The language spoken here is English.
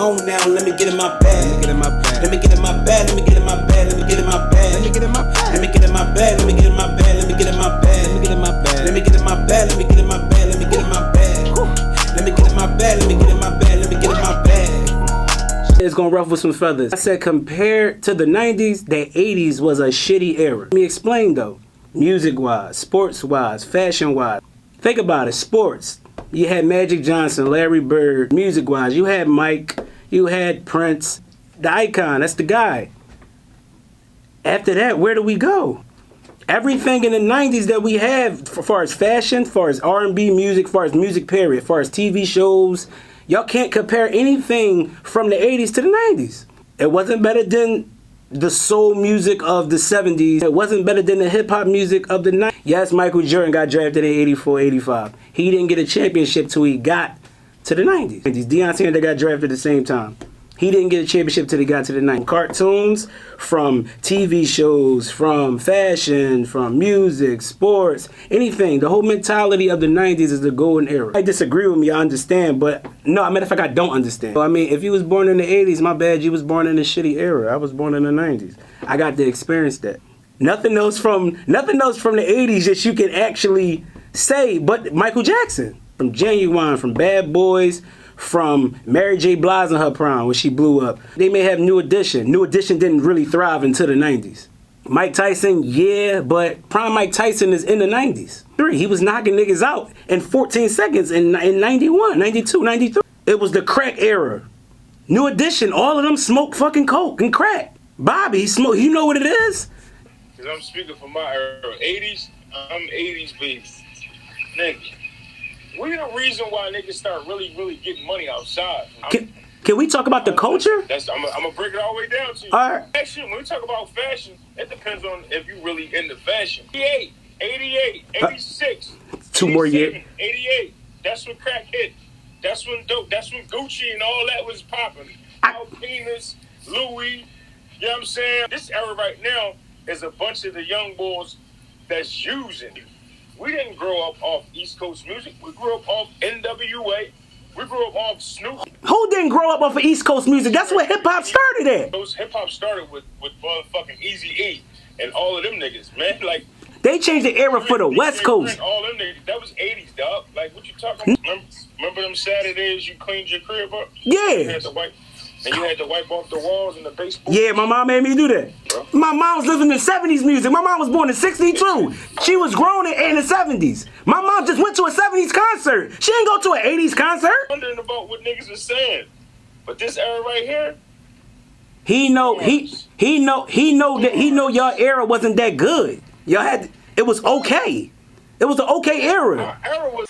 On now, let me get in my bag. Let me get in my bag. Let me get in my bag. Let me get in my bag. Let me get in my bag. Let me get in my bag. Let me get in my bag. Let me get in my bag. Let me get in my bag. Let me get in my bag. Let me get in my bag. Let me get in my bag. Let me get in my bag. Let me get in my bag. Let me get in my bag. It's gonna ruffle some feathers. I said compared to the 90s, the 80s was a shitty era. Let me explain though. Music-wise, sports-wise, fashion-wise. Think about it. Sports. You had Magic Johnson, Larry Bird. Music-wise, you had Mike. You had Prince, the icon, that's the guy. After that, where do we go? Everything in the 90s that we have, as far as fashion, as far as R&B music, as far as music period, as far as TV shows, y'all can't compare anything from the 80s to the 90s. It wasn't better than the soul music of the 70s. It wasn't better than the hip-hop music of the 90s. Yes, Michael Jordan got drafted in 84, 85. He didn't get a championship till he got to the 90s. Deion Sanders got drafted at the same time. He didn't get a championship till he got to the 90s. Cartoons, from TV shows, from fashion, from music, sports, anything. The whole mentality of the 90s is the golden era. I disagree with me, I understand, but no, matter of fact, I don't understand. I mean, if you was born in the 80s, my bad, you was born in a shitty era. I was born in the 90s. I got to experience that. Nothing else from the 80s that you can actually say but Michael Jackson. From Genuine, from Bad Boys, from Mary J. Blige in her prime when she blew up. They may have New Edition. New Edition didn't really thrive until the 90s. Mike Tyson, yeah, but prime Mike Tyson is in the 90s. He was knocking niggas out in 14 seconds in 91, 92, 93. It was the crack era. New Edition, all of them smoke fucking coke and crack. Bobby, smoke, you know what it is? Because I'm speaking for my era. 80s, I'm 80s baby. Nigga. We're the reason why niggas start really getting money outside. Can we talk about the culture? I'm gonna break it all the way down to you. All right. Fashion, when we talk about fashion, it depends on if you really into fashion. 88, 88, 86. 2 more years. 88. That's when crack hit. That's when dope. That's when Gucci and all that was popping. Alpinas, Louis. You know what I'm saying? This era right now is a bunch of the young boys that's using. We didn't grow up off East Coast music. We grew up off NWA. We grew up off Snoop. Who didn't grow up off of East Coast music? That's where hip-hop started at. Those hip-hop started with motherfucking Eazy-E and all of them niggas, man. Like, they changed the era for the West Coast. All them niggas. That was 80s, dog. Like, what you talking about? Remember them Saturdays you cleaned your crib up? Yeah. You had to wipe off the walls and the baseboard. Yeah, my mom made me do that. Bro. My mom was listening to 70s music. My mom was born in 62. She was grown in the 70s. My mom just went to a 70s concert. She didn't go to an 80s concert. Wondering about what niggas are saying. But this era right here, he know y'all era wasn't that good. Y'all had, it was okay. It was an okay era. Our era was